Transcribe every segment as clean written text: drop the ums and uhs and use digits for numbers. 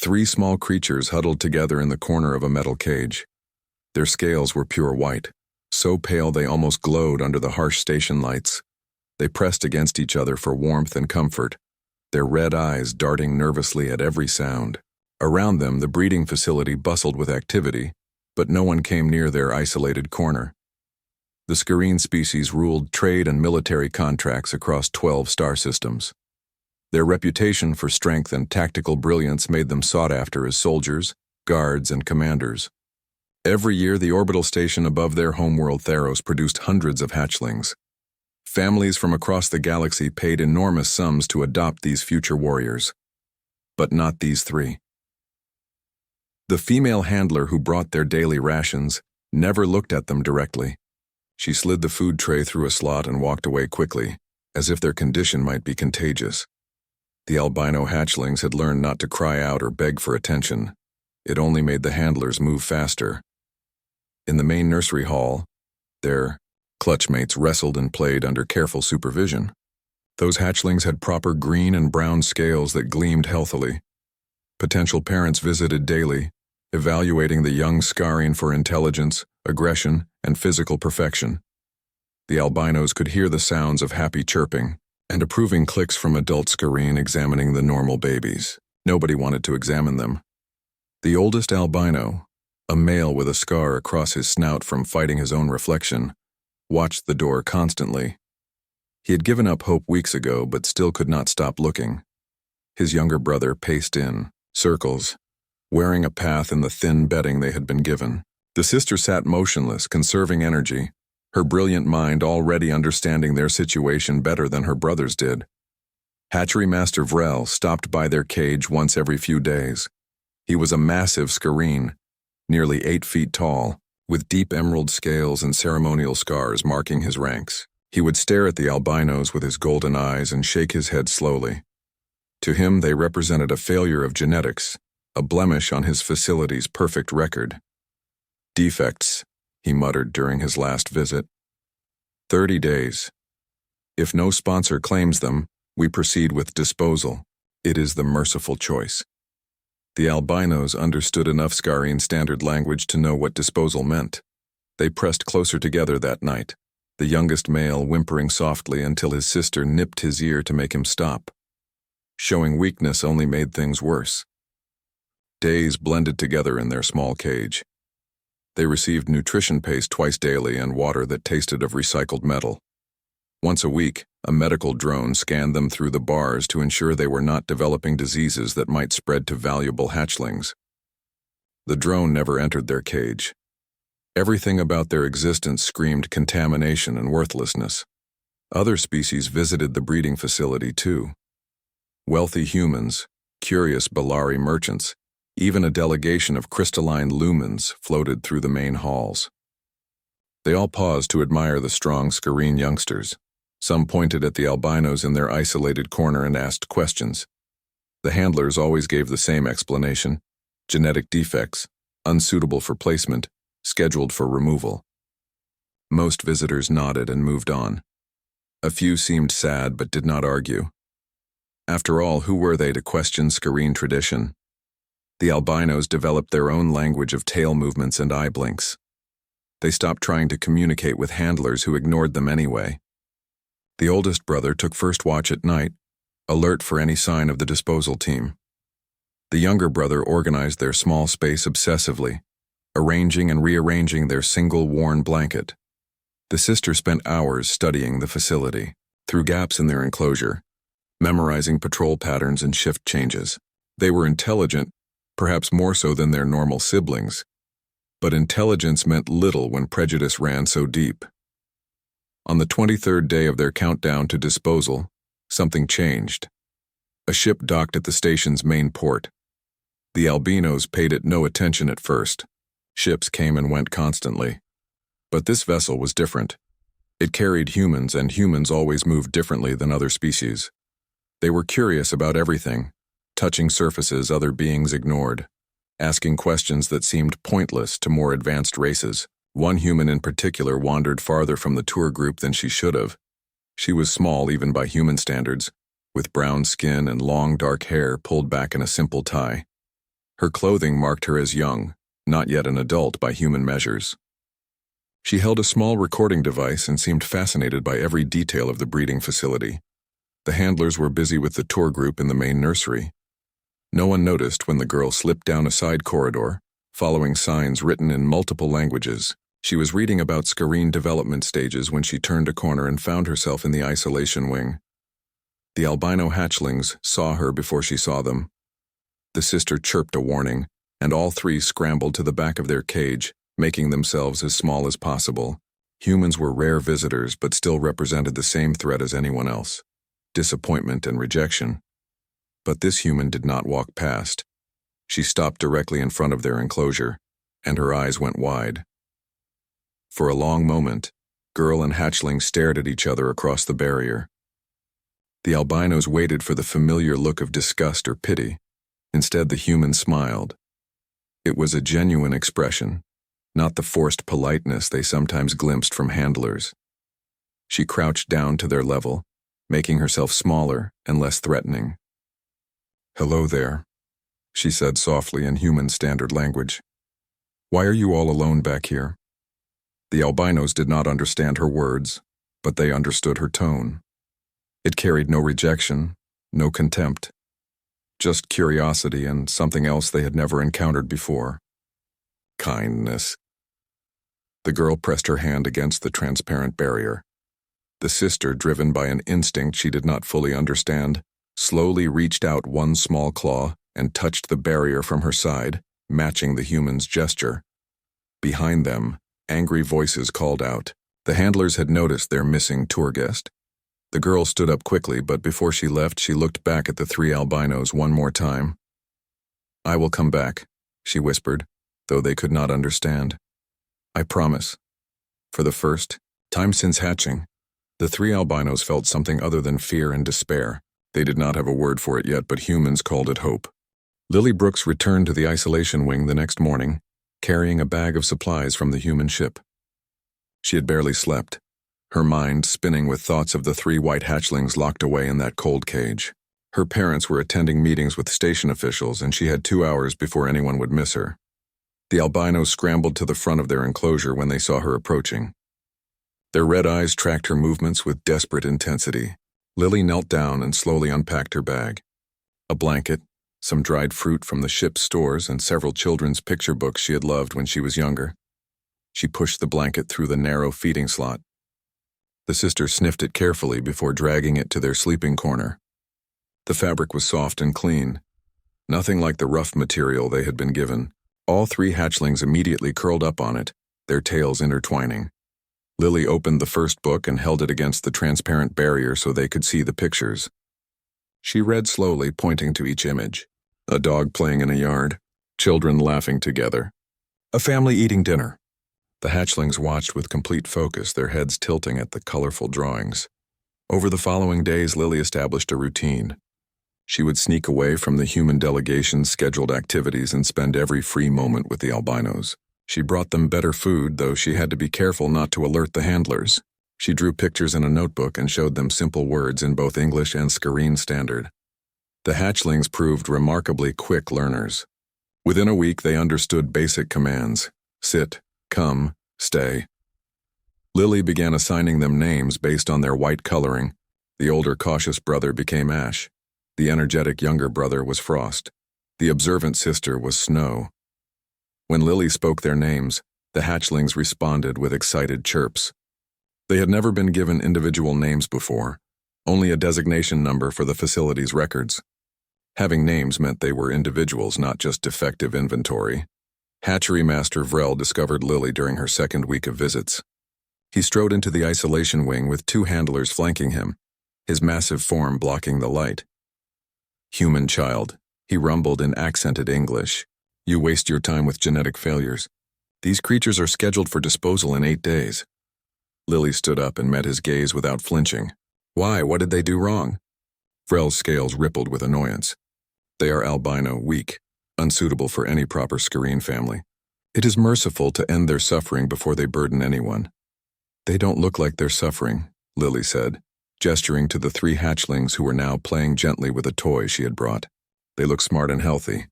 Three small creatures huddled together in the corner of a metal cage. Their scales were pure white, so pale they almost glowed under the harsh station lights. They pressed against each other for warmth and comfort, their red eyes darting nervously at every sound. Around them, the breeding facility bustled with activity, but no one came near their isolated corner. The Scareen species ruled trade and military contracts across 12 star systems. Their reputation for strength and tactical brilliance made them sought after as soldiers, guards, and commanders. Every year, the orbital station above their homeworld Theos produced hundreds of hatchlings. Families from across the galaxy paid enormous sums to adopt these future warriors. But not these three. The female handler who brought their daily rations never looked at them directly. She slid the food tray through a slot and walked away quickly, as if their condition might be contagious. The albino hatchlings had learned not to cry out or beg for attention. It only made the handlers move faster. In the main nursery hall, their clutchmates wrestled and played under careful supervision. Those hatchlings had proper green and brown scales that gleamed healthily. Potential parents visited daily, evaluating the young Scareen for intelligence, aggression, and physical perfection. The albinos could hear the sounds of happy chirping and approving clicks from adult Scareen examining the normal babies. Nobody wanted to examine them. The oldest albino, a male with a scar across his snout from fighting his own reflection, watched the door constantly. He had given up hope weeks ago, but still could not stop looking. His younger brother paced in circles, wearing a path in the thin bedding they had been given. The sister sat motionless, conserving energy, her brilliant mind already understanding their situation better than her brothers did. Hatchery Master Vrel stopped by their cage once every few days. He was a massive Scareen, nearly 8 feet tall, with deep emerald scales and ceremonial scars marking his ranks. He would stare at the albinos with his golden eyes and shake his head slowly. To him, they represented a failure of genetics, a blemish on his facility's perfect record. Defects, he muttered during his last visit. 30 days. If no sponsor claims them, we proceed with disposal. It is the merciful choice. The albinos understood enough Scareen standard language to know what disposal meant. They pressed closer together that night, the youngest male whimpering softly until his sister nipped his ear to make him stop. Showing weakness only made things worse. Days blended together in their small cage. They received nutrition paste twice daily and water that tasted of recycled metal. Once a week, a medical drone scanned them through the bars to ensure they were not developing diseases that might spread to valuable hatchlings. The drone never entered their cage. Everything about their existence screamed contamination and worthlessness. Other species visited the breeding facility too. Wealthy humans, curious Bellari merchants, even a delegation of crystalline lumens floated through the main halls. They all paused to admire the strong Scareen youngsters. Some pointed at the albinos in their isolated corner and asked questions. The handlers always gave the same explanation: genetic defects, unsuitable for placement, scheduled for removal. Most visitors nodded and moved on. A few seemed sad but did not argue. After all, who were they to question Scareen tradition? The albinos developed their own language of tail movements and eye blinks. They stopped trying to communicate with handlers who ignored them anyway. The oldest brother took first watch at night, alert for any sign of the disposal team. The younger brother organized their small space obsessively, arranging and rearranging their single worn blanket. The sister spent hours studying the facility, through gaps in their enclosure, memorizing patrol patterns and shift changes. They were intelligent, perhaps more so than their normal siblings, but intelligence meant little when prejudice ran so deep. On the 23rd day of their countdown to disposal, something changed. A ship docked at the station's main port. The albinos paid it no attention at first. Ships came and went constantly. But this vessel was different. It carried humans, and humans always moved differently than other species. They were curious about everything, touching surfaces other beings ignored, asking questions that seemed pointless to more advanced races. One human in particular wandered farther from the tour group than she should have. She was small even by human standards, with brown skin and long dark hair pulled back in a simple tie. Her clothing marked her as young, not yet an adult by human measures. She held a small recording device and seemed fascinated by every detail of the breeding facility. The handlers were busy with the tour group in the main nursery. No one noticed when the girl slipped down a side corridor, following signs written in multiple languages. She was reading about scurine development stages when she turned a corner and found herself in the isolation wing. The albino hatchlings saw her before she saw them. The sister chirped a warning, and all three scrambled to the back of their cage, making themselves as small as possible. Humans were rare visitors but still represented the same threat as anyone else: disappointment and rejection. But this human did not walk past. She stopped directly in front of their enclosure, and her eyes went wide. For a long moment, girl and hatchling stared at each other across the barrier. The albinos waited for the familiar look of disgust or pity. Instead, the human smiled. It was a genuine expression, not the forced politeness they sometimes glimpsed from handlers. She crouched down to their level, making herself smaller and less threatening. "Hello there," she said softly in human standard language. "Why are you all alone back here?" The albinos did not understand her words, but they understood her tone. It carried no rejection, no contempt, just curiosity and something else they had never encountered before: kindness. The girl pressed her hand against the transparent barrier. The sister, driven by an instinct she did not fully understand, slowly reached out one small claw and touched the barrier from her side, matching the human's gesture. Behind them, angry voices called out. The handlers had noticed their missing tour guest. The girl stood up quickly, but before she left, she looked back at the three albinos one more time. "I will come back," she whispered, though they could not understand. "I promise." For the first time since hatching, the three albinos felt something other than fear and despair. They did not have a word for it yet, but humans called it hope. Lily Brooks returned to the isolation wing the next morning, carrying a bag of supplies from the human ship. She had barely slept, her mind spinning with thoughts of the three white hatchlings locked away in that cold cage. Her parents were attending meetings with station officials, and she had 2 hours before anyone would miss her. The albinos scrambled to the front of their enclosure when they saw her approaching. Their red eyes tracked her movements with desperate intensity. Lily knelt down and slowly unpacked her bag. A blanket, some dried fruit from the ship's stores, and several children's picture books she had loved when she was younger. She pushed the blanket through the narrow feeding slot. The sister sniffed it carefully before dragging it to their sleeping corner. The fabric was soft and clean, nothing like the rough material they had been given. All three hatchlings immediately curled up on it, their tails intertwining. Lily opened the first book and held it against the transparent barrier so they could see the pictures. She read slowly, pointing to each image. A dog playing in a yard, children laughing together, a family eating dinner. The hatchlings watched with complete focus, their heads tilting at the colorful drawings. Over the following days, Lily established a routine. She would sneak away from the human delegation's scheduled activities and spend every free moment with the albinos. She brought them better food, though she had to be careful not to alert the handlers. She drew pictures in a notebook and showed them simple words in both English and Scurine Standard. The hatchlings proved remarkably quick learners. Within a week, they understood basic commands: sit, come, stay. Lily began assigning them names based on their white coloring. The older, cautious brother became Ash. The energetic younger brother was Frost. The observant sister was Snow. When Lily spoke their names, the hatchlings responded with excited chirps. They had never been given individual names before, only a designation number for the facility's records. Having names meant they were individuals, not just defective inventory. Hatchery Master Vrel discovered Lily during her second week of visits. He strode into the isolation wing with 2 handlers flanking him, his massive form blocking the light. "Human child," he rumbled in accented English. "You waste your time with genetic failures. These creatures are scheduled for disposal in 8 days. Lily stood up and met his gaze without flinching. "Why? What did they do wrong?" Vrel's scales rippled with annoyance. "They are albino, weak, unsuitable for any proper Scurine family. It is merciful to end their suffering before they burden anyone." "They don't look like they're suffering," Lily said, gesturing to the 3 hatchlings who were now playing gently with a toy she had brought. "They look smart and healthy."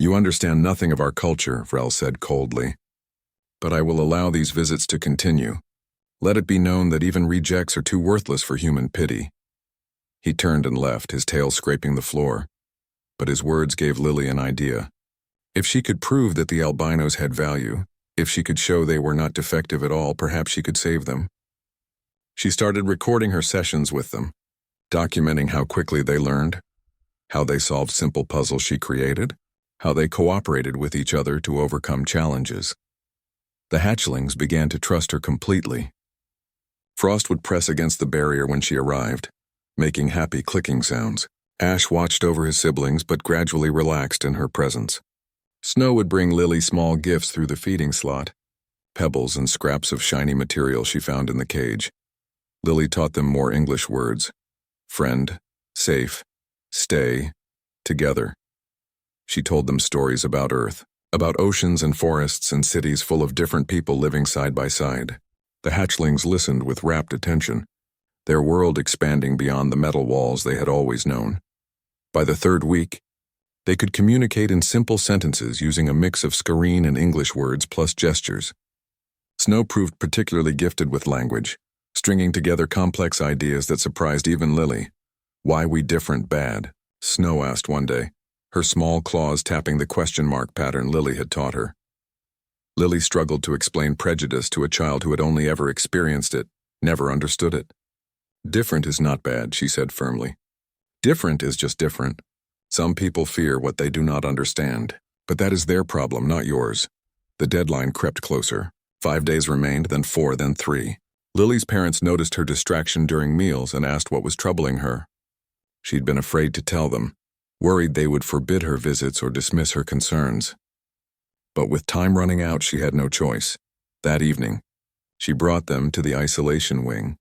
You understand nothing of our culture, Vrel said coldly. But I will allow these visits to continue. Let it be known that even rejects are too worthless for human pity. He turned and left, his tail scraping the floor. But his words gave Lily an idea. If she could prove that the albinos had value, if she could show they were not defective at all, perhaps she could save them. She started recording her sessions with them, documenting how quickly they learned, how they solved simple puzzles she created, how they cooperated with each other to overcome challenges. The hatchlings began to trust her completely. Frost would press against the barrier when she arrived, making happy clicking sounds. Ash watched over his siblings but gradually relaxed in her presence. Snow would bring Lily small gifts through the feeding slot, pebbles and scraps of shiny material she found in the cage. Lily taught them more English words: friend, safe, stay, together. She told them stories about Earth, about oceans and forests and cities full of different people living side by side. The hatchlings listened with rapt attention, their world expanding beyond the metal walls they had always known. By the third week, they could communicate in simple sentences using a mix of Scareen and English words plus gestures. Snow proved particularly gifted with language, stringing together complex ideas that surprised even Lily. "Why we different bad?" Snow asked one day, her small claws tapping the question mark pattern Lily had taught her. Lily struggled to explain prejudice to a child who had only ever experienced it, never understood it. "Different is not bad," she said firmly. "Different is just different. Some people fear what they do not understand, but that is their problem, not yours." The deadline crept closer. 5 days remained, then 4, then 3. Lily's parents noticed her distraction during meals and asked what was troubling her. She'd been afraid to tell them, worried they would forbid her visits or dismiss her concerns. But with time running out, she had no choice. That evening, she brought them to the isolation wing.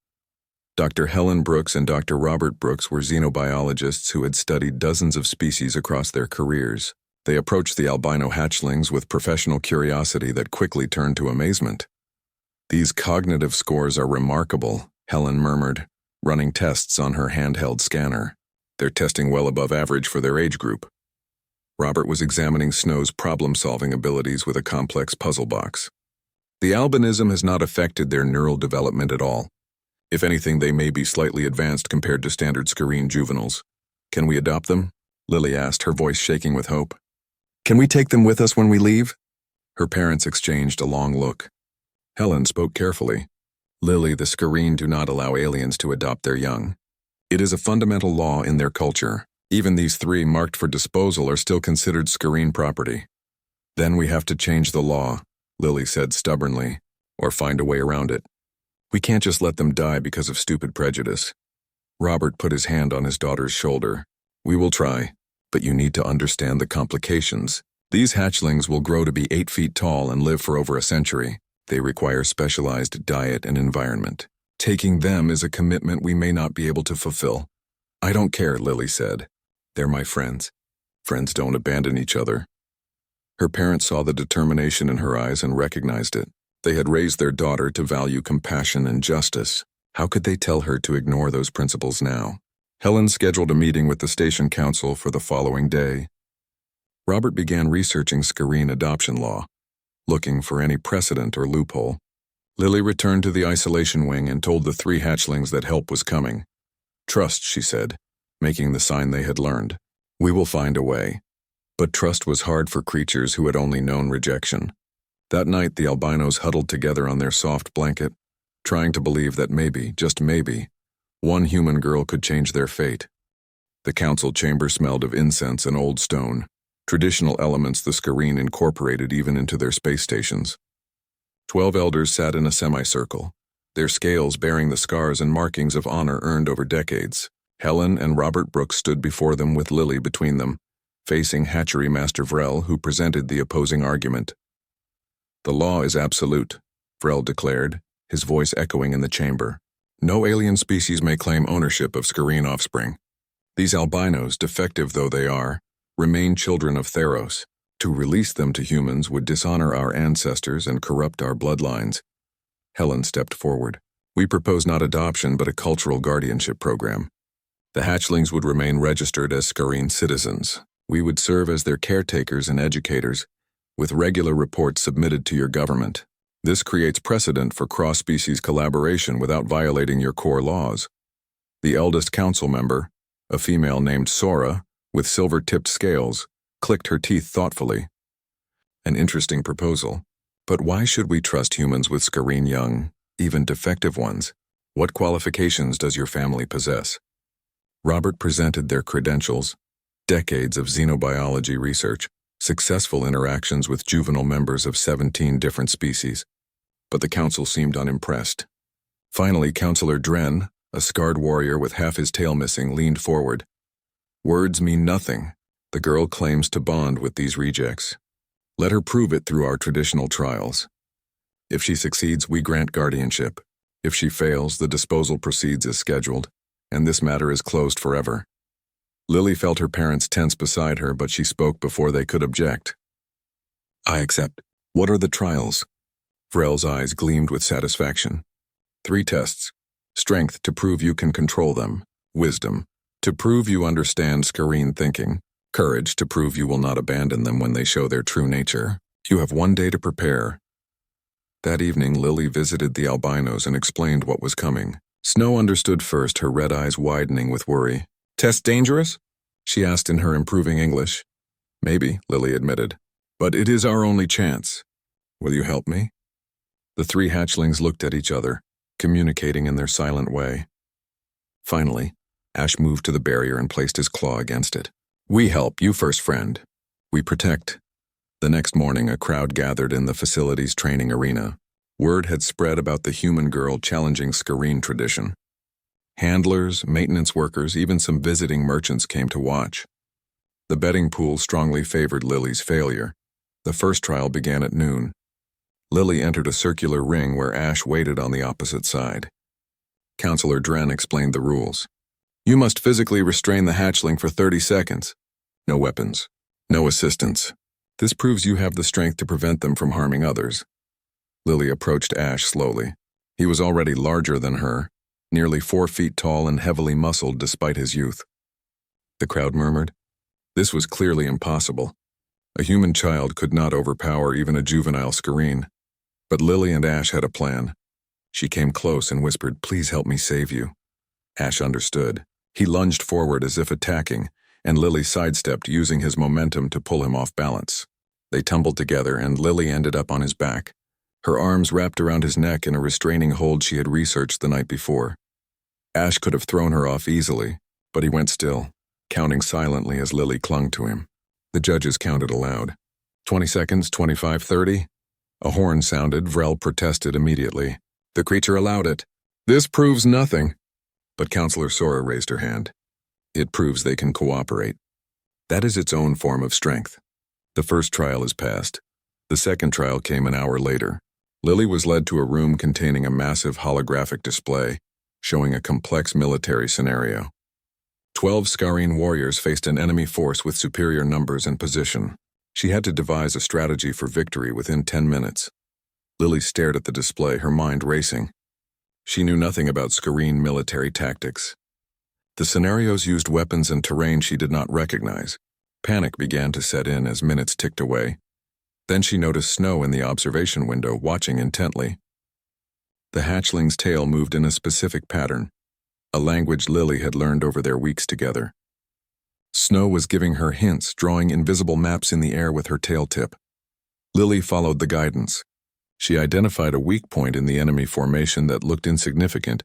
Dr. Helen Brooks and Dr. Robert Brooks were xenobiologists who had studied dozens of species across their careers. They approached the albino hatchlings with professional curiosity that quickly turned to amazement. "These cognitive scores are remarkable," Helen murmured, running tests on her handheld scanner. "They're testing well above average for their age group." Robert was examining Snow's problem-solving abilities with a complex puzzle box. "The albinism has not affected their neural development at all. If anything, they may be slightly advanced compared to standard Scareen juveniles. Can we adopt them?" Lily asked, her voice shaking with hope. "Can we take them with us when we leave?" Her parents exchanged a long look. Helen spoke carefully. "Lily, the Scareen do not allow aliens to adopt their young. It is a fundamental law in their culture. Even these 3 marked for disposal are still considered Scareen property." "Then we have to change the law," Lily said stubbornly, "or find a way around it. We can't just let them die because of stupid prejudice." Robert put his hand on his daughter's shoulder. "We will try, but you need to understand the complications. These hatchlings will grow to be 8 feet tall and live for over a century. They require specialized diet and environment. Taking them is a commitment we may not be able to fulfill." "I don't care," Lily said. "They're my friends. Friends don't abandon each other." Her parents saw the determination in her eyes and recognized it. They had raised their daughter to value compassion and justice. How could they tell her to ignore those principles now? Helen scheduled a meeting with the station council for the following day. Robert began researching Scareen adoption law, looking for any precedent or loophole. Lily returned to the isolation wing and told the 3 hatchlings that help was coming. "Trust," she said, making the sign they had learned. "We will find a way." But trust was hard for creatures who had only known rejection. That night, the albinos huddled together on their soft blanket, trying to believe that maybe, just maybe, one human girl could change their fate. The council chamber smelled of incense and old stone, traditional elements the Scareen incorporated even into their space stations. 12 elders sat in a semicircle, their scales bearing the scars and markings of honor earned over decades. Helen and Robert Brooks stood before them with Lily between them, facing Hatchery Master Vrel, who presented the opposing argument. "The law is absolute," Vrel declared, his voice echoing in the chamber. "No alien species may claim ownership of Scareen offspring. These albinos, defective though they are, remain children of Theos. To release them to humans would dishonor our ancestors and corrupt our bloodlines." Helen stepped forward. "We propose not adoption but a cultural guardianship program. The hatchlings would remain registered as Scareen citizens. We would serve as their caretakers and educators, with regular reports submitted to your government. This creates precedent for cross-species collaboration without violating your core laws. The eldest council member, a female named Sora, with silver-tipped scales, clicked her teeth thoughtfully. An interesting proposal. But why should we trust humans with scurrying young, even defective ones? What qualifications does your family possess? Robert presented their credentials: decades of xenobiology research, successful interactions with juvenile members of 17 different species. But the council seemed unimpressed. Finally, Counselor Dren, a scarred warrior with half his tail missing, leaned forward. Words mean nothing. The girl claims to bond with these rejects. Let her prove it through our traditional trials. If she succeeds, we grant guardianship. If she fails, the disposal proceeds as scheduled, and this matter is closed forever. Lily felt her parents tense beside her, but she spoke before they could object. I accept. What are the trials? Vrel's eyes gleamed with satisfaction. 3 tests. Strength, to prove you can control them. Wisdom, to prove you understand scurrying thinking. Courage, to prove you will not abandon them when they show their true nature. You have 1 day to prepare. That evening, Lily visited the albinos and explained what was coming. Snow understood first, her red eyes widening with worry. Test dangerous? She asked in her improving English. Maybe, Lily admitted. But it is our only chance. Will you help me? The 3 hatchlings looked at each other, communicating in their silent way. Finally, Ash moved to the barrier and placed his claw against it. We help, you first, friend. We protect. The next morning, a crowd gathered in the facility's training arena. Word had spread about the human girl challenging scurrying tradition. Handlers, maintenance workers, even some visiting merchants came to watch. The betting pool strongly favored Lily's failure. The first trial began at noon. Lily entered a circular ring where Ash waited on the opposite side. Counselor Dren explained the rules. You must physically restrain the hatchling for 30 seconds. No weapons. No assistance. This proves you have the strength to prevent them from harming others. Lily approached Ash slowly. He was already larger than her, nearly 4 feet tall and heavily muscled despite his youth. The crowd murmured. This was clearly impossible. A human child could not overpower even a juvenile scurrying. But Lily and Ash had a plan. She came close and whispered, "Please help me save you." Ash understood. He lunged forward as if attacking, and Lily sidestepped, using his momentum to pull him off balance. They tumbled together, and Lily ended up on his back, her arms wrapped around his neck in a restraining hold she had researched the night before. Ash could have thrown her off easily, but he went still, counting silently as Lily clung to him. The judges counted aloud. 20 seconds, 25, 30. A horn sounded. Vrel protested immediately. The creature allowed it. This proves nothing. But Counselor Sora raised her hand. It proves they can cooperate. That is its own form of strength. The first trial is passed. The second trial came an hour later. Lily was led to a room containing a massive holographic display, showing a complex military scenario. 12 scurrying warriors faced an enemy force with superior numbers and position. She had to devise a strategy for victory within 10 minutes. Lily stared at the display, her mind racing. She knew nothing about scurrying military tactics. The scenarios used weapons and terrain she did not recognize. Panic began to set in as minutes ticked away. Then she noticed Snow in the observation window, watching intently. The hatchling's tail moved in a specific pattern, a language Lily had learned over their weeks together. Snow was giving her hints, drawing invisible maps in the air with her tail tip. Lily followed the guidance. She identified a weak point in the enemy formation that looked insignificant,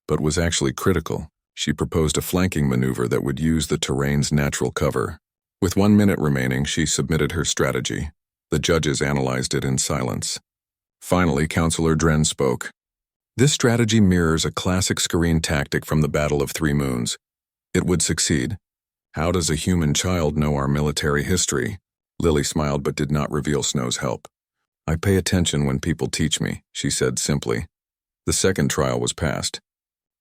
but was actually critical. She proposed a flanking maneuver that would use the terrain's natural cover. With 1 minute remaining, she submitted her strategy. The judges analyzed it in silence. Finally, Counselor Dren spoke. This strategy mirrors a classic scurrying tactic from the Battle of 3 Moons. It would succeed. How does a human child know our military history? Lily smiled but did not reveal Snow's help. I pay attention when people teach me, she said simply. The second trial was passed.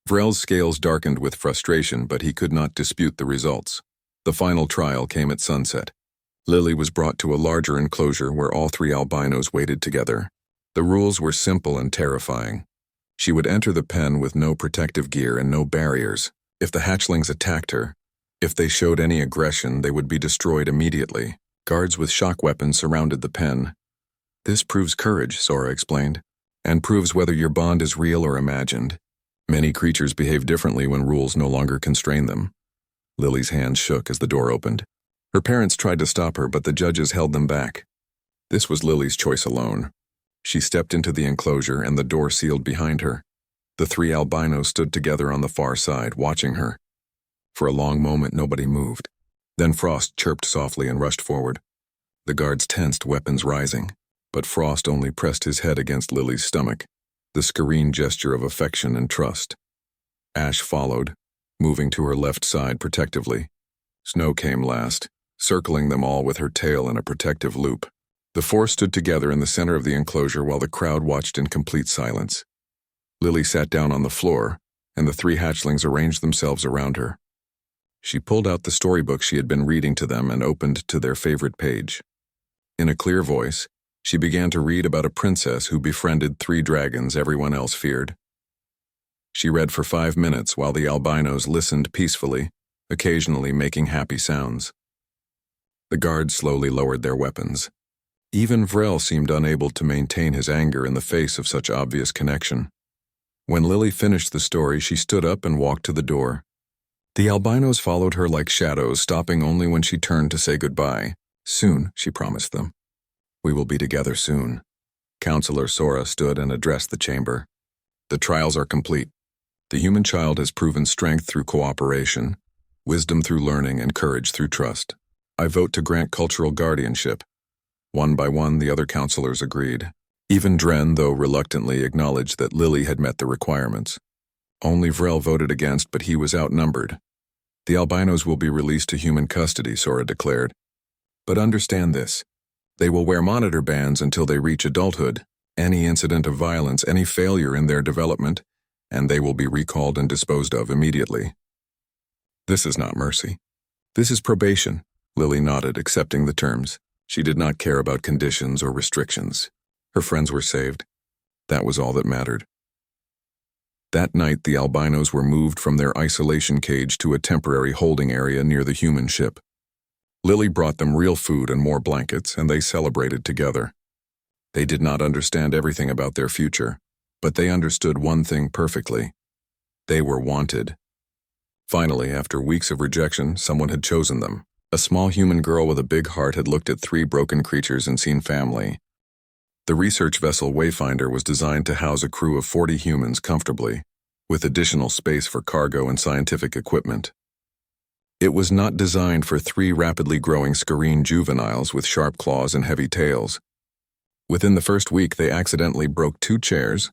Vrel's scales darkened with frustration, but he could not dispute the results. The final trial came at sunset. Lily was brought to a larger enclosure where all 3 albinos waited together. The rules were simple and terrifying. She would enter the pen with no protective gear and no barriers. If the hatchlings attacked her, If they showed any aggression, they would be destroyed immediately. Guards with shock weapons surrounded the pen. This proves courage, Sora explained, and proves whether your bond is real or imagined. Many creatures behave differently when rules no longer constrain them. Lily's hands shook as the door opened. Her parents tried to stop her, but the judges held them back. This was Lily's choice alone. She stepped into the enclosure and the door sealed behind her. The three albinos stood together on the far side, watching her. For a long moment, nobody moved. Then Frost chirped softly and rushed forward. The guards tensed, weapons rising. But Frost only pressed his head against Lily's stomach, the scurrying gesture of affection and trust. Ash followed, moving to her left side protectively. Snow came last, circling them all with her tail in a protective loop. The four stood together in the center of the enclosure while the crowd watched in complete silence. Lily sat down on the floor, and the three hatchlings arranged themselves around her. She pulled out the storybook she had been reading to them and opened to their favorite page. In a clear voice, she began to read about a princess who befriended 3 dragons everyone else feared. She read for 5 minutes while the albinos listened peacefully, occasionally making happy sounds. The guards slowly lowered their weapons. Even Vrel seemed unable to maintain his anger in the face of such obvious connection. When Lily finished the story, she stood up and walked to the door. The albinos followed her like shadows, stopping only when she turned to say goodbye. Soon, she promised them. We will be together soon. Counselor Sora stood and addressed the chamber. The trials are complete. The human child has proven strength through cooperation, wisdom through learning, and courage through trust. I vote to grant cultural guardianship. One by one, the other counselors agreed. Even Dren, though reluctantly, acknowledged that Lily had met the requirements. Only Vrel voted against, but he was outnumbered. The albinos will be released to human custody, Sora declared. But understand this. They will wear monitor bands until they reach adulthood. Any incident of violence, any failure in their development, and they will be recalled and disposed of immediately. This is not mercy. This is probation, Lily nodded, accepting the terms. She did not care about conditions or restrictions. Her friends were saved. That was all that mattered. That night, the albinos were moved from their isolation cage to a temporary holding area near the human ship. Lily brought them real food and more blankets, and they celebrated together. They did not understand everything about their future, but they understood one thing perfectly. They were wanted. Finally, after weeks of rejection, someone had chosen them. A small human girl with a big heart had looked at 3 broken creatures and seen family. The research vessel Wayfinder was designed to house a crew of 40 humans comfortably, with additional space for cargo and scientific equipment. It was not designed for 3 rapidly growing scurrying juveniles with sharp claws and heavy tails. Within the first week, they accidentally broke 2 chairs,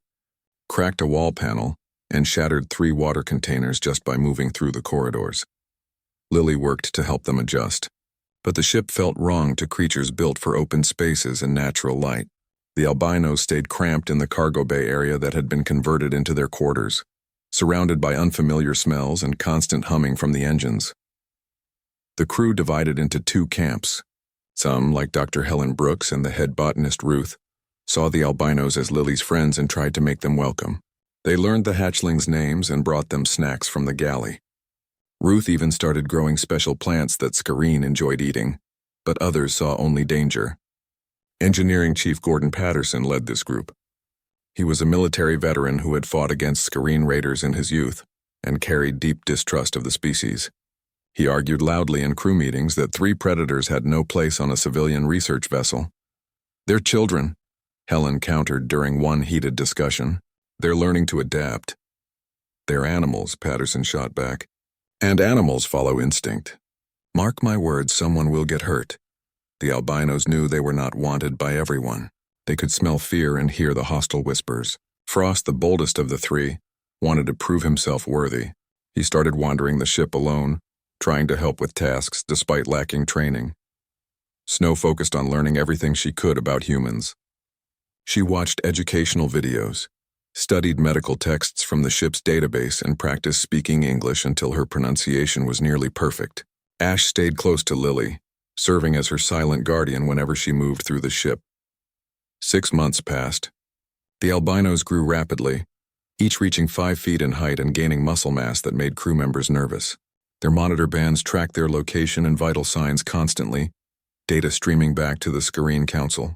cracked a wall panel, and shattered 3 water containers just by moving through the corridors. Lily worked to help them adjust, but the ship felt wrong to creatures built for open spaces and natural light. The albinos stayed cramped in the cargo bay area that had been converted into their quarters, surrounded by unfamiliar smells and constant humming from the engines. The crew divided into 2 camps. Some, like Dr. Helen Brooks and the head botanist Ruth, saw the albinos as Lily's friends and tried to make them welcome. They learned the hatchlings' names and brought them snacks from the galley. Ruth even started growing special plants that Skareen enjoyed eating, but others saw only danger. Engineering Chief Gordon Patterson led this group. He was a military veteran who had fought against Skareen raiders in his youth and carried deep distrust of the species. He argued loudly in crew meetings that 3 predators had no place on a civilian research vessel. They're children, Helen countered during one heated discussion. They're learning to adapt. They're animals, Patterson shot back. And animals follow instinct. Mark my words, someone will get hurt. The albinos knew they were not wanted by everyone. They could smell fear and hear the hostile whispers. Frost, the boldest of the 3, wanted to prove himself worthy. He started wandering the ship alone, trying to help with tasks despite lacking training. Snow focused on learning everything she could about humans. She watched educational videos, studied medical texts from the ship's database, and practiced speaking English until her pronunciation was nearly perfect. Ash stayed close to Lily, serving as her silent guardian whenever she moved through the ship. 6 months passed. The albinos grew rapidly, each reaching 5 feet in height and gaining muscle mass that made crew members nervous. Their monitor bands tracked their location and vital signs constantly, data streaming back to the Scarine Council.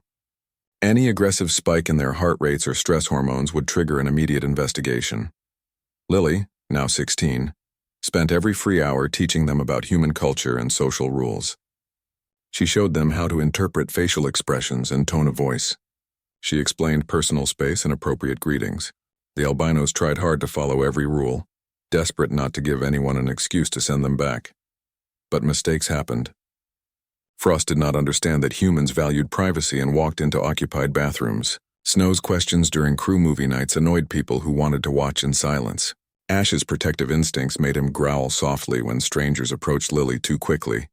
Any aggressive spike in their heart rates or stress hormones would trigger an immediate investigation. Lily, now 16, spent every free hour teaching them about human culture and social rules. She showed them how to interpret facial expressions and tone of voice. She explained personal space and appropriate greetings. The albinos tried hard to follow every rule, desperate not to give anyone an excuse to send them back. But mistakes happened. Frost did not understand that humans valued privacy and walked into occupied bathrooms. Snow's questions during crew movie nights annoyed people who wanted to watch in silence. Ash's protective instincts made him growl softly when strangers approached Lily too quickly.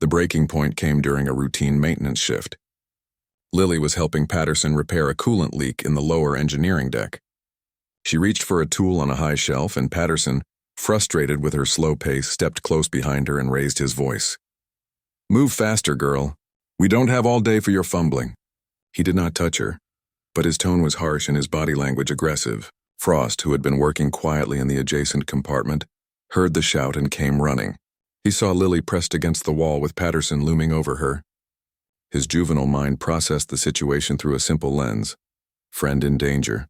The breaking point came during a routine maintenance shift. Lily was helping Patterson repair a coolant leak in the lower engineering deck. She reached for a tool on a high shelf, and Patterson, frustrated with her slow pace, stepped close behind her and raised his voice. "Move faster, girl. We don't have all day for your fumbling." He did not touch her, but his tone was harsh and his body language aggressive. Frost, who had been working quietly in the adjacent compartment, heard the shout and came running. He saw Lily pressed against the wall with Patterson looming over her. His juvenile mind processed the situation through a simple lens: friend in danger.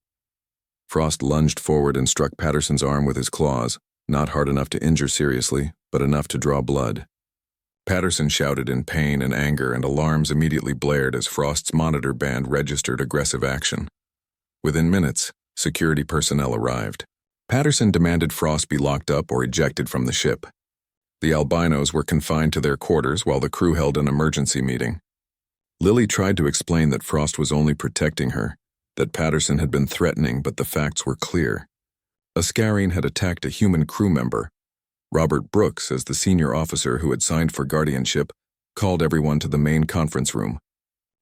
Frost lunged forward and struck Patterson's arm with his claws, not hard enough to injure seriously, but enough to draw blood. Patterson shouted in pain and anger, and alarms immediately blared as Frost's monitor band registered aggressive action. Within minutes, security personnel arrived. Patterson demanded Frost be locked up or ejected from the ship. The albinos were confined to their quarters while the crew held an emergency meeting. Lily tried to explain that Frost was only protecting her, that Patterson had been threatening, but the facts were clear. A Scarine had attacked a human crew member. Robert Brooks, as the senior officer who had signed for guardianship, called everyone to the main conference room.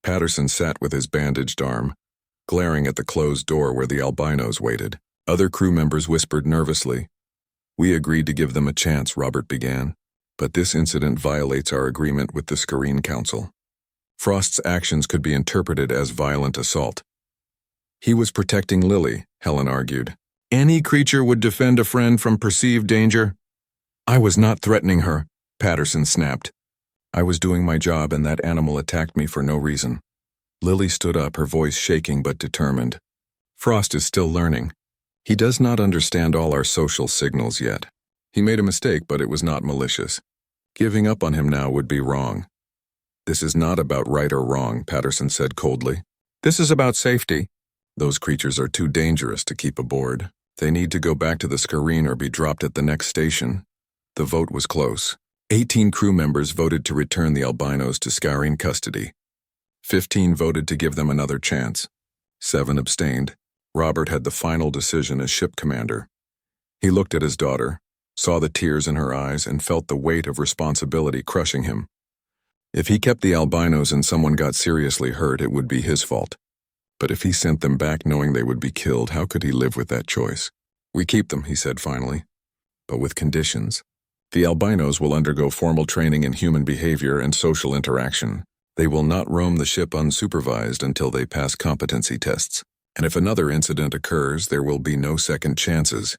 Patterson sat with his bandaged arm, glaring at the closed door where the albinos waited. Other crew members whispered nervously. "We agreed to give them a chance," Robert began, "but this incident violates our agreement with the Scarine Council." Frost's actions could be interpreted as violent assault. He was protecting Lily, Helen argued. "Any creature would defend a friend from perceived danger." "I was not threatening her," Patterson snapped. "I was doing my job and that animal attacked me for no reason." Lily stood up, her voice shaking but determined. "Frost is still learning. He does not understand all our social signals yet. He made a mistake, but it was not malicious. Giving up on him now would be wrong." "This is not about right or wrong," Patterson said coldly. "This is about safety. Those creatures are too dangerous to keep aboard. They need to go back to the Scarine or be dropped at the next station." The vote was close. 18 crew members voted to return the albinos to Scarine custody. 15 voted to give them another chance. 7 abstained. Robert had the final decision as ship commander. He looked at his daughter, saw the tears in her eyes, and felt the weight of responsibility crushing him. If he kept the albinos and someone got seriously hurt, it would be his fault. But if he sent them back knowing they would be killed, how could he live with that choice? "We keep them," he said finally, "but with conditions. The albinos will undergo formal training in human behavior and social interaction. They will not roam the ship unsupervised until they pass competency tests. And if another incident occurs, there will be no second chances."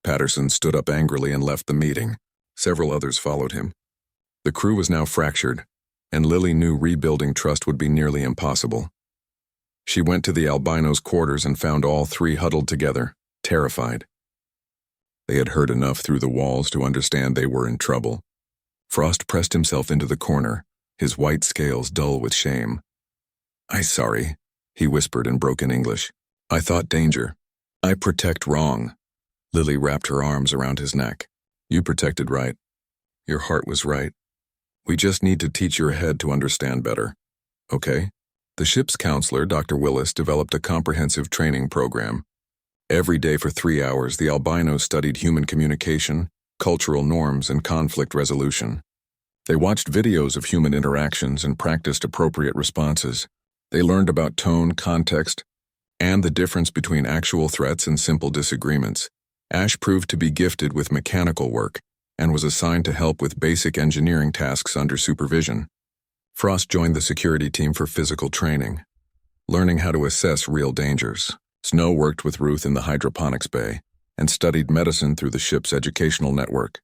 Patterson stood up angrily and left the meeting. Several others followed him. The crew was now fractured, and Lily knew rebuilding trust would be nearly impossible. She went to the albinos' quarters and found all 3 huddled together, terrified. They had heard enough through the walls to understand they were in trouble. Frost pressed himself into the corner, his white scales dull with shame. "I'm sorry," he whispered in broken English. "I thought danger. I protect wrong." Lily wrapped her arms around his neck. "You protected right. Your heart was right. We just need to teach your head to understand better. Okay?" The ship's counselor, Dr. Willis, developed a comprehensive training program. Every day for 3 hours, the albinos studied human communication, cultural norms, and conflict resolution. They watched videos of human interactions and practiced appropriate responses. They learned about tone, context, and the difference between actual threats and simple disagreements. Ash proved to be gifted with mechanical work and was assigned to help with basic engineering tasks under supervision. Frost joined the security team for physical training, learning how to assess real dangers. Snow worked with Ruth in the hydroponics bay and studied medicine through the ship's educational network.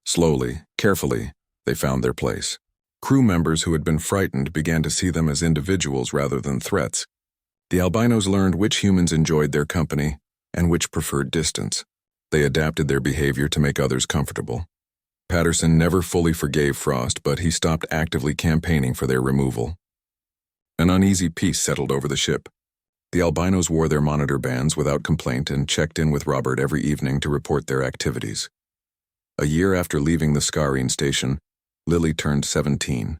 Slowly, carefully, they found their place. Crew members who had been frightened began to see them as individuals rather than threats. The albinos learned which humans enjoyed their company and which preferred distance. They adapted their behavior to make others comfortable. Patterson never fully forgave Frost, but he stopped actively campaigning for their removal. An uneasy peace settled over the ship. The albinos wore their monitor bands without complaint and checked in with Robert every evening to report their activities. A year after leaving the Scarine station, Lily turned 17.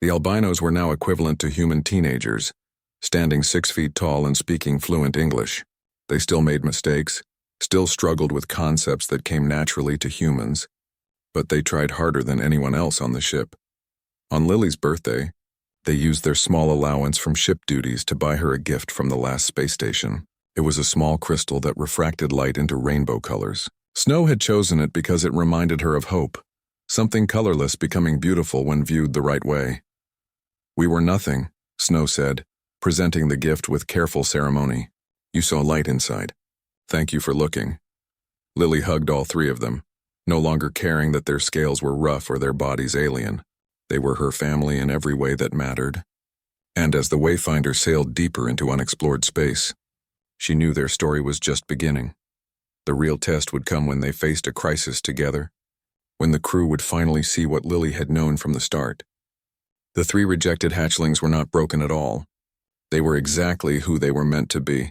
The albinos were now equivalent to human teenagers, standing 6 feet tall and speaking fluent English. They still made mistakes, still struggled with concepts that came naturally to humans, but they tried harder than anyone else on the ship. On Lily's birthday, they used their small allowance from ship duties to buy her a gift from the last space station. It was a small crystal that refracted light into rainbow colors. Snow had chosen it because it reminded her of hope, something colorless becoming beautiful when viewed the right way. "We were nothing," Snow said, presenting the gift with careful ceremony. "You saw light inside. Thank you for looking." Lily hugged all three of them, no longer caring that their scales were rough or their bodies alien. They were her family in every way that mattered. And as the Wayfinder sailed deeper into unexplored space, she knew their story was just beginning. The real test would come when they faced a crisis together, when the crew would finally see what Lily had known from the start. The three rejected hatchlings were not broken at all. They were exactly who they were meant to be.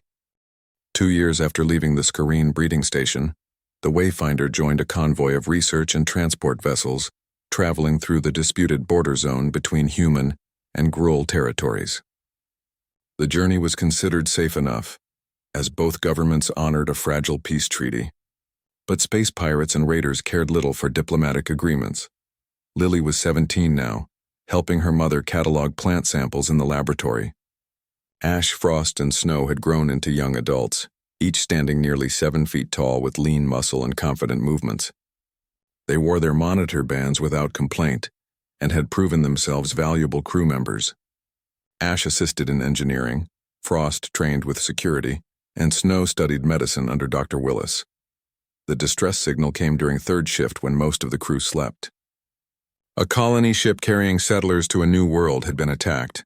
2 years after leaving the Scarine breeding station, the Wayfinder joined a convoy of research and transport vessels traveling through the disputed border zone between human and Gruul territories. The journey was considered safe enough, as both governments honored a fragile peace treaty. But space pirates and raiders cared little for diplomatic agreements. Lily was 17 now, helping her mother catalog plant samples in the laboratory. Ash, Frost, and Snow had grown into young adults, each standing nearly 7 feet tall with lean muscle and confident movements. They wore their monitor bands without complaint and had proven themselves valuable crew members. Ash assisted in engineering, Frost trained with security, and Snow studied medicine under Dr. Willis. The distress signal came during third shift when most of the crew slept. A colony ship carrying settlers to a new world had been attacked.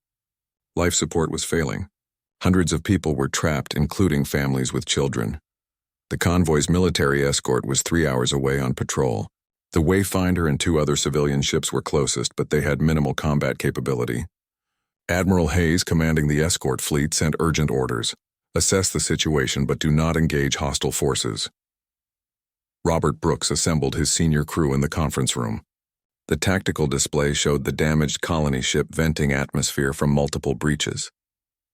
Life support was failing. Hundreds of people were trapped, including families with children. The convoy's military escort was 3 hours away on patrol. The Wayfinder and 2 other civilian ships were closest, but they had minimal combat capability. Admiral Hayes, commanding the escort fleet, sent urgent orders. Assess the situation, but do not engage hostile forces. Robert Brooks assembled his senior crew in the conference room. The tactical display showed the damaged colony ship venting atmosphere from multiple breaches.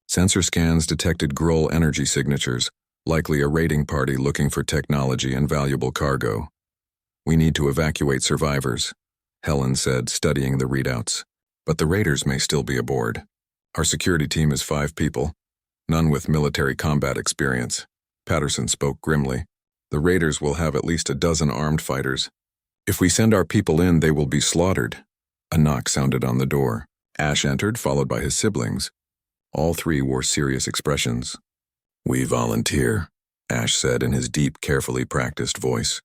Sensor scans detected Gruul energy signatures, likely a raiding party looking for technology and valuable cargo. "We need to evacuate survivors," Helen said, studying the readouts. "But the raiders may still be aboard. Our security team is 5 people, none with military combat experience." Patterson spoke grimly. "The raiders will have at least a dozen armed fighters. If we send our people in, they will be slaughtered." A knock sounded on the door. Ash entered, followed by his siblings. All 3 wore serious expressions. "We volunteer," Ash said in his deep, carefully practiced voice.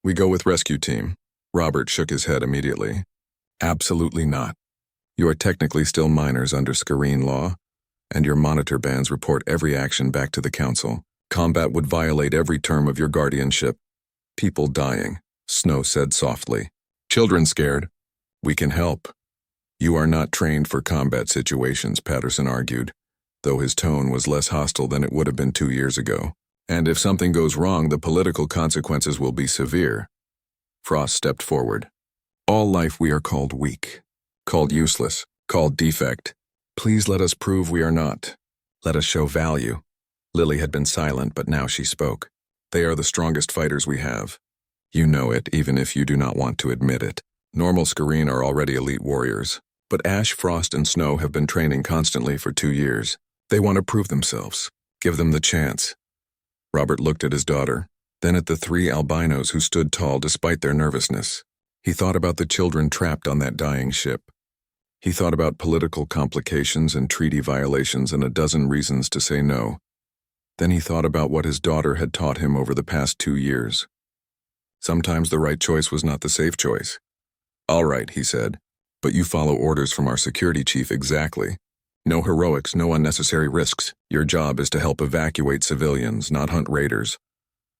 "We go with rescue team." Robert shook his head immediately. "Absolutely not. You are technically still minors under Scarine law, and your monitor bands report every action back to the Council. Combat would violate every term of your guardianship. People dying," Snow said softly. "Children scared. We can help." "You are not trained for combat situations," Patterson argued, though his tone was less hostile than it would have been 2 years ago. "And if something goes wrong, the political consequences will be severe." Frost stepped forward. "All life we are called weak, called useless, called defect. Please let us prove we are not. Let us show value." Lily had been silent, but now she spoke. "They are the strongest fighters we have. You know it, even if you do not want to admit it. Normal Scarine are already elite warriors, but Ash, Frost, and Snow have been training constantly for 2 years. They want to prove themselves. Give them the chance." Robert looked at his daughter, then at the 3 albinos who stood tall despite their nervousness. He thought about the children trapped on that dying ship. He thought about political complications and treaty violations and a dozen reasons to say no. Then he thought about what his daughter had taught him over the past 2 years. Sometimes the right choice was not the safe choice. "All right," he said, "but you follow orders from our security chief exactly. No heroics, no unnecessary risks. Your job is to help evacuate civilians, not hunt raiders."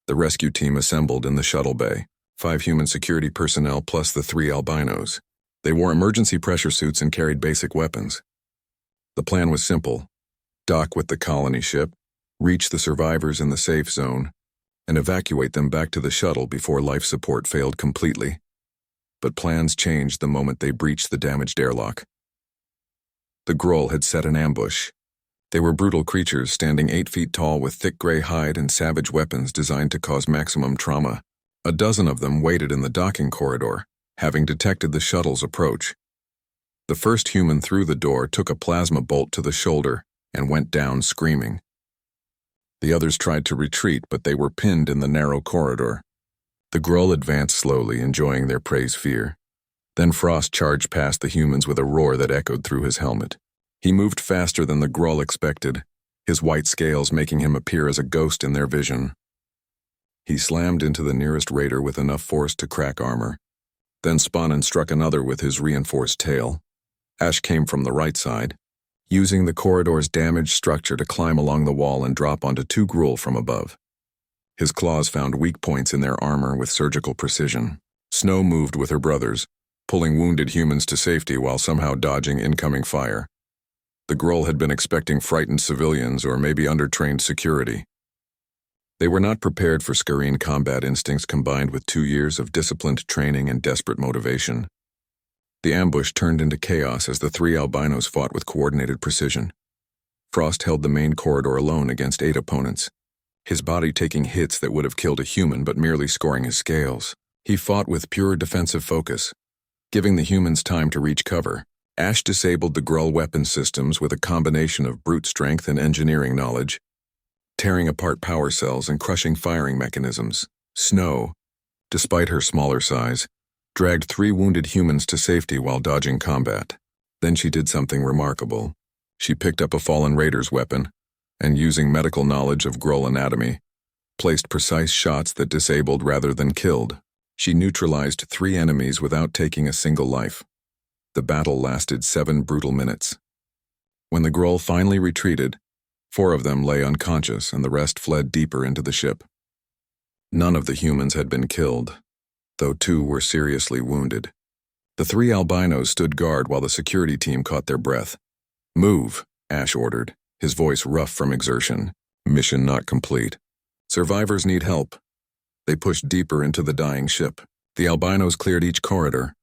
The rescue team assembled in the shuttle bay, 5 human security personnel plus the 3 albinos. They wore emergency pressure suits and carried basic weapons. The plan was simple: dock with the colony ship, reach the survivors in the safe zone, and evacuate them back to the shuttle before life support failed completely. But plans changed the moment they breached the damaged airlock. The Gruul had set an ambush. They were brutal creatures standing 8 feet tall with thick gray hide and savage weapons designed to cause maximum trauma. A dozen of them waited in the docking corridor, having detected the shuttle's approach. The first human through the door took a plasma bolt to the shoulder and went down screaming. The others tried to retreat, but they were pinned in the narrow corridor. The Gruul advanced slowly, enjoying their prey's fear. Then Frost charged past the humans with a roar that echoed through his helmet. He moved faster than the Gruul expected, his white scales making him appear as a ghost in their vision. He slammed into the nearest raider with enough force to crack armor, then spun and struck another with his reinforced tail. Ash came from the right side, using the corridor's damaged structure to climb along the wall and drop onto 2 Gruul from above. His claws found weak points in their armor with surgical precision. Snow moved with her brothers, pulling wounded humans to safety while somehow dodging incoming fire. The Gruul had been expecting frightened civilians or maybe undertrained security. They were not prepared for scurrying combat instincts combined with 2 years of disciplined training and desperate motivation. The ambush turned into chaos as the 3 albinos fought with coordinated precision. Frost held the main corridor alone against 8 opponents, his body taking hits that would have killed a human but merely scoring his scales. He fought with pure defensive focus, giving the humans time to reach cover. Ash disabled the Gruul weapon systems with a combination of brute strength and engineering knowledge, tearing apart power cells and crushing firing mechanisms. Snow, despite her smaller size, dragged 3 wounded humans to safety while dodging combat. Then she did something remarkable. She picked up a fallen raider's weapon, and using medical knowledge of Gruul anatomy, placed precise shots that disabled rather than killed. She neutralized 3 enemies without taking a single life. The battle lasted 7 brutal minutes. When the Gruul finally retreated, 4 of them lay unconscious and the rest fled deeper into the ship. None of the humans had been killed, though 2 were seriously wounded. The 3 albinos stood guard while the security team caught their breath. "Move," Ash ordered, his voice rough from exertion. "Mission not complete. Survivors need help." They pushed deeper into the dying ship. The albinos cleared each corridor,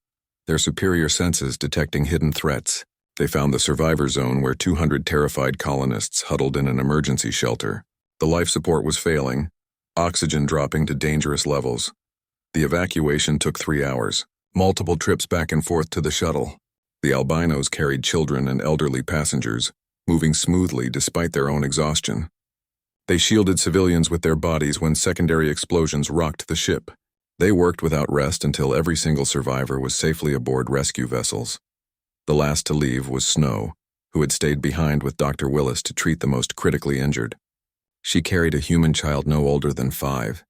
their superior senses detecting hidden threats. They found the survivor zone where 200 terrified colonists huddled in an emergency shelter. The life support was failing, oxygen dropping to dangerous levels. The evacuation took 3 hours, multiple trips back and forth to the shuttle. The albinos carried children and elderly passengers, moving smoothly despite their own exhaustion. They shielded civilians with their bodies when secondary explosions rocked the ship. They worked without rest until every single survivor was safely aboard rescue vessels. The last to leave was Snow, who had stayed behind with Dr. Willis to treat the most critically injured. She carried a human child no older than 5.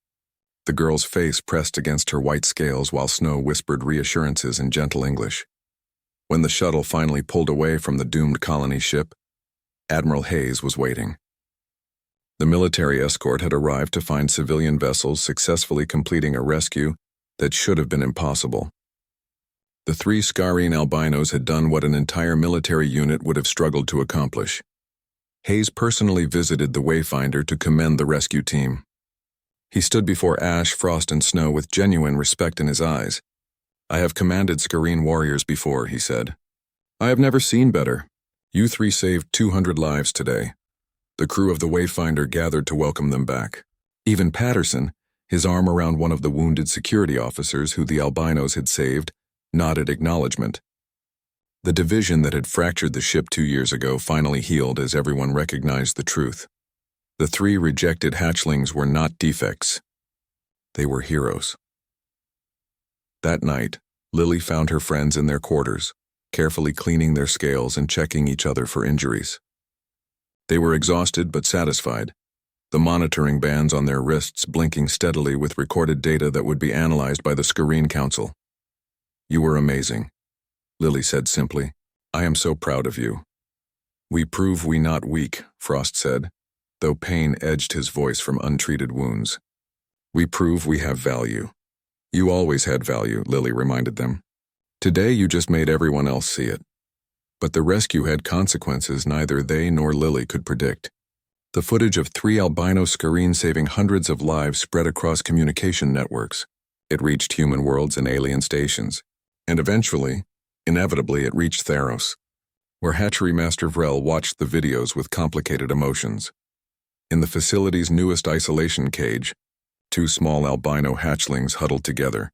The girl's face pressed against her white scales while Snow whispered reassurances in gentle English. When the shuttle finally pulled away from the doomed colony ship, Admiral Hayes was waiting. The military escort had arrived to find civilian vessels successfully completing a rescue that should have been impossible. The 3 Scarine albinos had done what an entire military unit would have struggled to accomplish. Hayes personally visited the Wayfinder to commend the rescue team. He stood before Ash, Frost, and Snow with genuine respect in his eyes. "I have commanded Scarine warriors before," he said. "I have never seen better. You 3 saved 200 lives today." The crew of the Wayfinder gathered to welcome them back. Even Patterson, his arm around one of the wounded security officers who the albinos had saved, nodded acknowledgement. The division that had fractured the ship 2 years ago finally healed as everyone recognized the truth. The 3 rejected hatchlings were not defects. They were heroes. That night, Lily found her friends in their quarters, carefully cleaning their scales and checking each other for injuries. They were exhausted but satisfied, the monitoring bands on their wrists blinking steadily with recorded data that would be analyzed by the Screen Council. "You were amazing," Lily said simply. "I am so proud of you." "We prove we not weak," Frost said, though pain edged his voice from untreated wounds. "We prove we have value." "You always had value," Lily reminded them. "Today you just made everyone else see it." But the rescue had consequences neither they nor Lily could predict. The footage of 3 albino Scureen saving hundreds of lives spread across communication networks. It reached human worlds and alien stations. And eventually, inevitably, it reached Theos, where Hatchery Master Vrel watched the videos with complicated emotions. In the facility's newest isolation cage, 2 small albino hatchlings huddled together,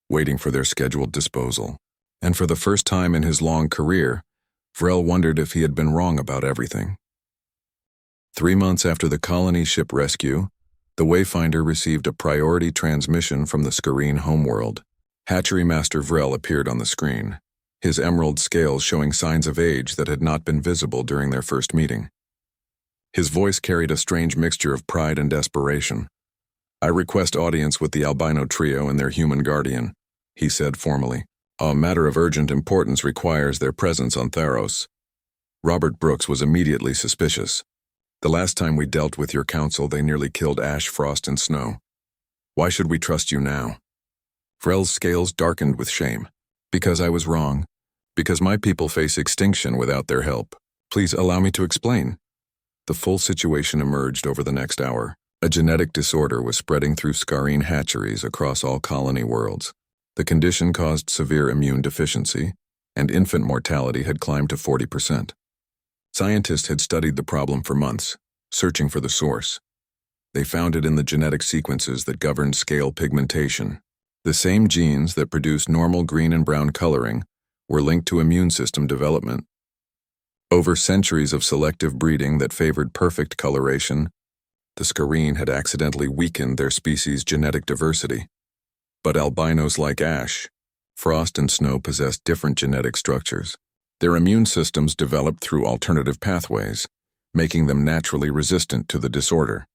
waiting for their scheduled disposal. And for the first time in his long career, Vrel wondered if he had been wrong about everything. 3 months after the colony ship rescue, the Wayfinder received a priority transmission from the Scureen homeworld. Hatchery Master Vrel appeared on the screen, his emerald scales showing signs of age that had not been visible during their first meeting. His voice carried a strange mixture of pride and desperation. "I request audience with the albino trio and their human guardian," he said formally. "A matter of urgent importance requires their presence on Theos." Robert Brooks was immediately suspicious. "The last time we dealt with your council, they nearly killed Ash, Frost, and Snow. Why should we trust you now?" Vrel's scales darkened with shame. "Because I was wrong. Because my people face extinction without their help. Please allow me to explain." The full situation emerged over the next hour. A genetic disorder was spreading through Scureen hatcheries across all colony worlds. The condition caused severe immune deficiency, and infant mortality had climbed to 40%. Scientists had studied the problem for months, searching for the source. They found it in the genetic sequences that governed scale pigmentation. The same genes that produce normal green and brown coloring were linked to immune system development. Over centuries of selective breeding that favored perfect coloration, the Scureen had accidentally weakened their species' genetic diversity. But albinos like Ash, Frost, and Snow possessed different genetic structures. Their immune systems developed through alternative pathways, making them naturally resistant to the disorder.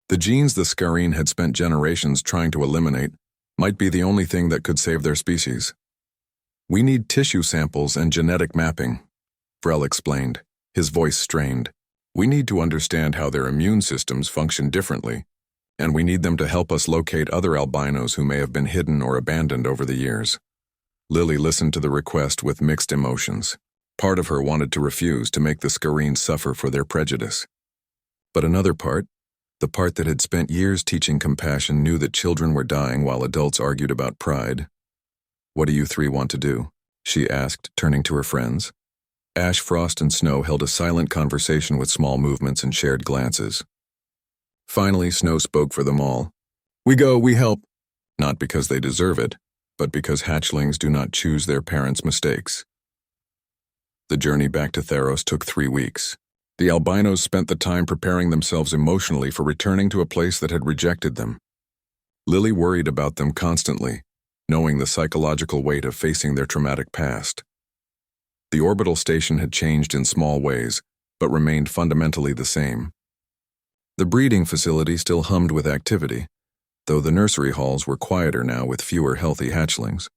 The genes the Scureen had spent generations trying to eliminate might be the only thing that could save their species. "We need tissue samples and genetic mapping," Vrel explained, his voice strained. "We need to understand how their immune systems function differently, and we need them to help us locate other albinos who may have been hidden or abandoned over the years." Lily listened to the request with mixed emotions. Part of her wanted to refuse to make the Scureen suffer for their prejudice. But another part, the part that had spent years teaching compassion, knew that children were dying while adults argued about pride. "What do you 3 want to do?" she asked, turning to her friends. Ash, Frost, and Snow held a silent conversation with small movements and shared glances. Finally, Snow spoke for them all. "We go, we help." Not because they deserve it, but because hatchlings do not choose their parents' mistakes. The journey back to Theos took 3 weeks. The albinos spent the time preparing themselves emotionally for returning to a place that had rejected them. Lily worried about them constantly, knowing the psychological weight of facing their traumatic past. The orbital station had changed in small ways, but remained fundamentally the same. The breeding facility still hummed with activity, though the nursery halls were quieter now with fewer healthy hatchlings.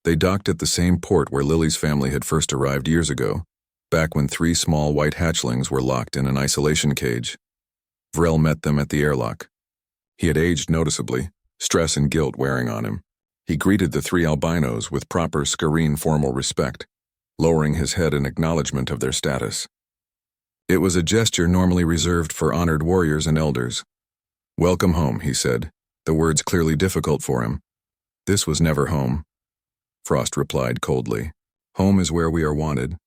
They docked at the same port where Lily's family had first arrived years ago, back when 3 small white hatchlings were locked in an isolation cage. Vrel met them at the airlock. He had aged noticeably, stress and guilt wearing on him. He greeted the 3 albinos with proper Scureen formal respect, lowering his head in acknowledgement of their status. It was a gesture normally reserved for honored warriors and elders. "Welcome home," he said, the words clearly difficult for him. "This was never home," Frost replied coldly. "Home is where we are wanted.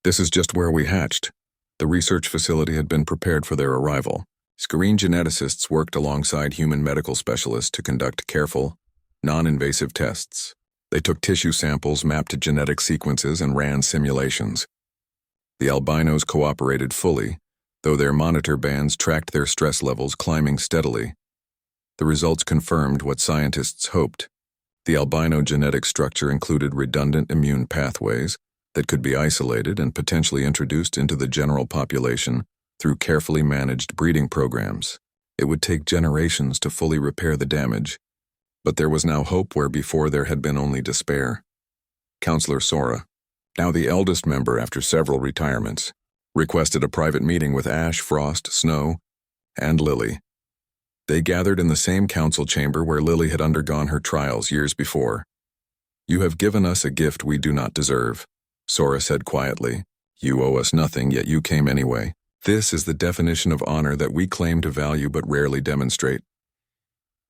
This is just where we hatched." The research facility had been prepared for their arrival. Scureen geneticists worked alongside human medical specialists to conduct careful, non-invasive tests. They took tissue samples, mapped genetic sequences, and ran simulations. The albinos cooperated fully, though their monitor bands tracked their stress levels climbing steadily. The results confirmed what scientists hoped. The albino genetic structure included redundant immune pathways that could be isolated and potentially introduced into the general population through carefully managed breeding programs. It would take generations to fully repair the damage, but there was now hope where before there had been only despair. Counselor Sora, now the eldest member after several retirements, requested a private meeting with Ash, Frost, Snow, and Lily. They gathered in the same council chamber where Lily had undergone her trials years before. "You have given us a gift we do not deserve," Sora said quietly. "You owe us nothing, yet you came anyway. This is the definition of honor that we claim to value but rarely demonstrate."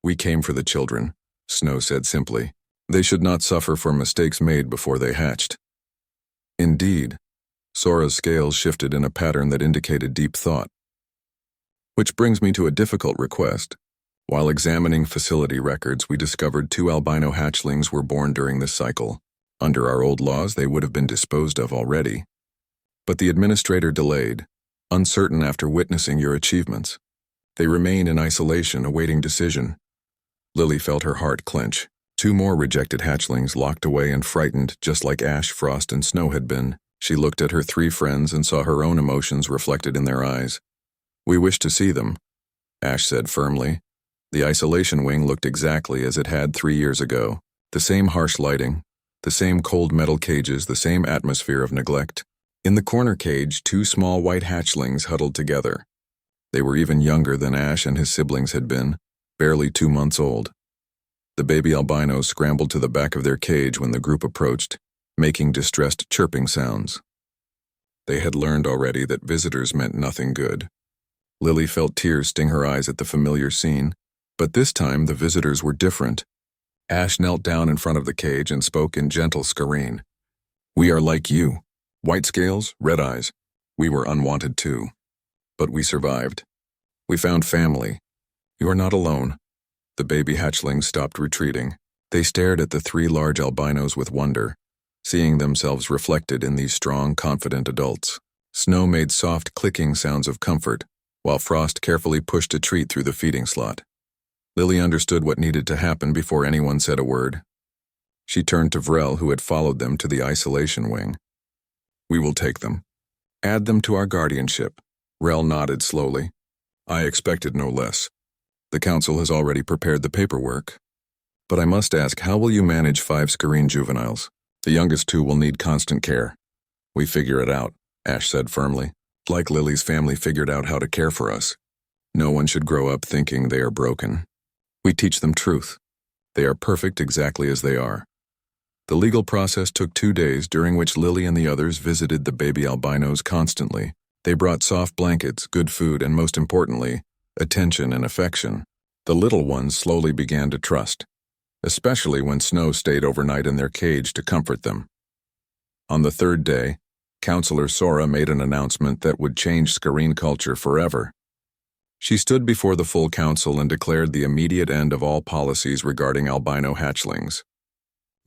"We came for the children," Snow said simply. "They should not suffer for mistakes made before they hatched." Indeed, Sora's scales shifted in a pattern that indicated deep thought. "Which brings me to a difficult request. While examining facility records, we discovered 2 albino hatchlings were born during this cycle. Under our old laws, they would have been disposed of already. But the administrator delayed, uncertain after witnessing your achievements. They remain in isolation, awaiting decision." Lily felt her heart clench. 2 more rejected hatchlings locked away and frightened, just like Ash, Frost, and Snow had been. She looked at her 3 friends and saw her own emotions reflected in their eyes. "We wish to see them," Ash said firmly. The isolation wing looked exactly as it had 3 years ago. The same harsh lighting, the same cold metal cages, the same atmosphere of neglect. In the corner cage, 2 small white hatchlings huddled together. They were even younger than Ash and his siblings had been, barely 2 months old. The baby albinos scrambled to the back of their cage when the group approached, making distressed chirping sounds. They had learned already that visitors meant nothing good. Lily felt tears sting her eyes at the familiar scene, but this time the visitors were different. Ash knelt down in front of the cage and spoke in gentle Scareen. "We are like you. White scales, red eyes. We were unwanted too. But we survived. We found family. You are not alone." The baby hatchlings stopped retreating. They stared at the 3 large albinos with wonder, seeing themselves reflected in these strong, confident adults. Snow made soft clicking sounds of comfort, while Frost carefully pushed a treat through the feeding slot. Lily understood what needed to happen before anyone said a word. She turned to Vrel, who had followed them to the isolation wing. "We will take them. Add them to our guardianship." Vrel nodded slowly. "I expected no less. The council has already prepared the paperwork. But I must ask, how will you manage 5 Scareen juveniles? The youngest 2 will need constant care." "We figure it out," Ash said firmly. "Like Lily's family figured out how to care for us. No one should grow up thinking they are broken. We teach them truth. They are perfect exactly as they are." The legal process took 2 days, during which Lily and the others visited the baby albinos constantly. They brought soft blankets, good food, and most importantly, attention and affection. The little ones slowly began to trust, especially when Snow stayed overnight in their cage to comfort them. On the 3rd day, Counselor Sora made an announcement that would change Scareen culture forever. She stood before the full council and declared the immediate end of all policies regarding albino hatchlings.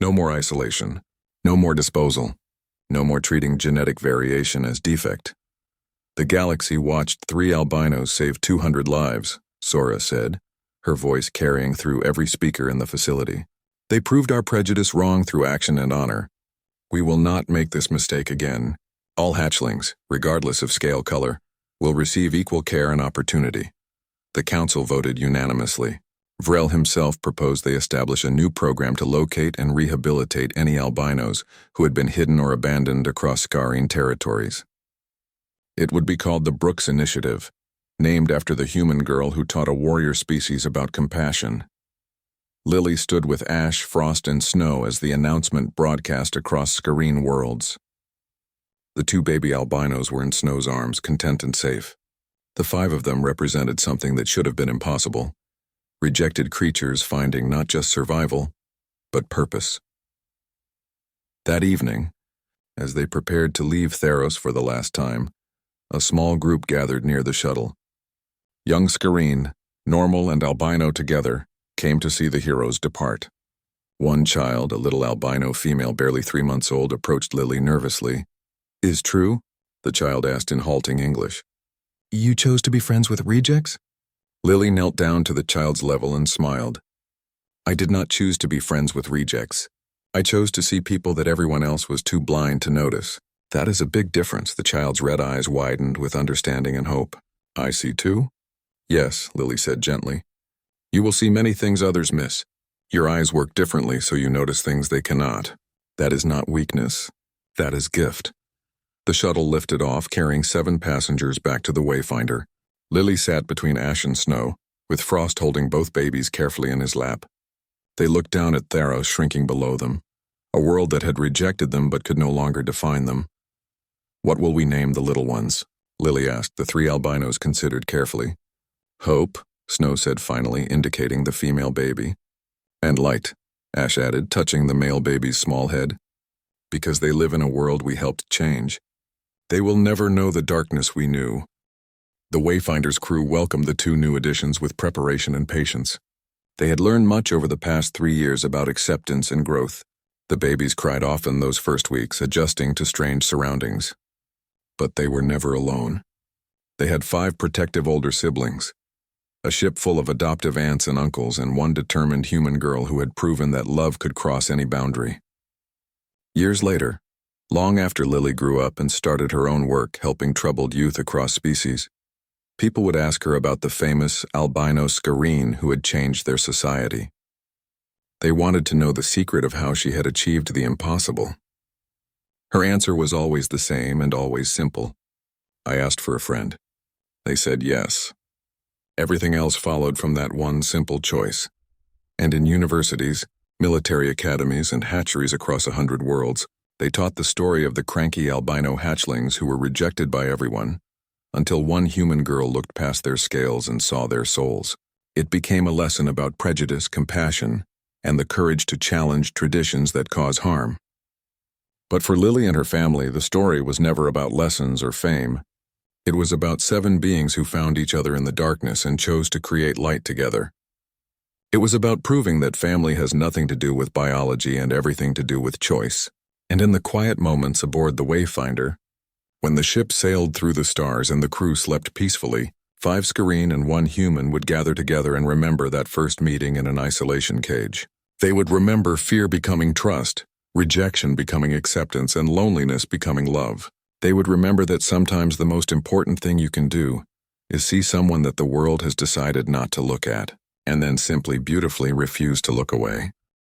No more isolation, no more disposal, no more treating genetic variation as defect. "The galaxy watched 3 albinos save 200 lives, Sora said, her voice carrying through every speaker in the facility. "They proved our prejudice wrong through action and honor. We will not make this mistake again. All hatchlings, regardless of scale color, will receive equal care and opportunity." The council voted unanimously. Vrel himself proposed they establish a new program to locate and rehabilitate any albinos who had been hidden or abandoned across Scareen territories. It would be called the Brooks Initiative, named after the human girl who taught a warrior species about compassion. Lily stood with Ash, Frost, and Snow as the announcement broadcast across Scareen worlds. The 2 baby albinos were in Snow's arms, content and safe. The 5 of them represented something that should have been impossible. Rejected creatures finding not just survival, but purpose. That evening, as they prepared to leave Theos for the last time, a small group gathered near the shuttle. Young Scareen, normal and albino together, came to see the heroes depart. One child, a little albino female barely 3 months old, approached Lily nervously. "Is true?" the child asked in halting English. "You chose to be friends with rejects?" Lily knelt down to the child's level and smiled. "I did not choose to be friends with rejects. I chose to see people that everyone else was too blind to notice." That is a big difference. The child's red eyes widened with understanding and hope. I see too? Yes, Lily said gently. You will see many things others miss. Your eyes work differently, so you notice things they cannot. That is not weakness. That is gift. The shuttle lifted off, carrying 7 passengers back to the Wayfinder. Lily sat between ash and snow, with Frost holding both babies carefully in his lap. They looked down at Theos shrinking below them, a world that had rejected them but could no longer define them. What will we name the little ones? Lily asked. The 3 albinos considered carefully. Hope, Snow said finally, indicating the female baby. And Light, Ash added, touching the male baby's small head. Because they live in a world we helped change. They will never know the darkness we knew. The Wayfinder's crew welcomed the 2 new additions with preparation and patience. They had learned much over the past 3 years about acceptance and growth. The babies cried often those first weeks, adjusting to strange surroundings. But they were never alone. They had 5 protective older siblings, a ship full of adoptive aunts and uncles, and 1 determined human girl who had proven that love could cross any boundary. Years later, long after Lily grew up and started her own work helping troubled youth across species, people would ask her about the famous albino Scareen who had changed their society. They wanted to know the secret of how she had achieved the impossible. Her answer was always the same and always simple. I asked for a friend. They said yes. Everything else followed from that one simple choice. And in universities, military academies, and hatcheries across 100 worlds, they taught the story of the cranky albino hatchlings who were rejected by everyone, until one human girl looked past their scales and saw their souls. It became a lesson about prejudice, compassion, and the courage to challenge traditions that cause harm. But for Lily and her family, the story was never about lessons or fame. It was about 7 beings who found each other in the darkness and chose to create light together. It was about proving that family has nothing to do with biology and everything to do with choice. And in the quiet moments aboard the Wayfinder, when the ship sailed through the stars and the crew slept peacefully, 5 Scareen and 1 human would gather together and remember that first meeting in an isolation cage. They would remember fear becoming trust, rejection becoming acceptance, and loneliness becoming love. They would remember that sometimes the most important thing you can do is see someone that the world has decided not to look at, and then simply beautifully refuse to look away.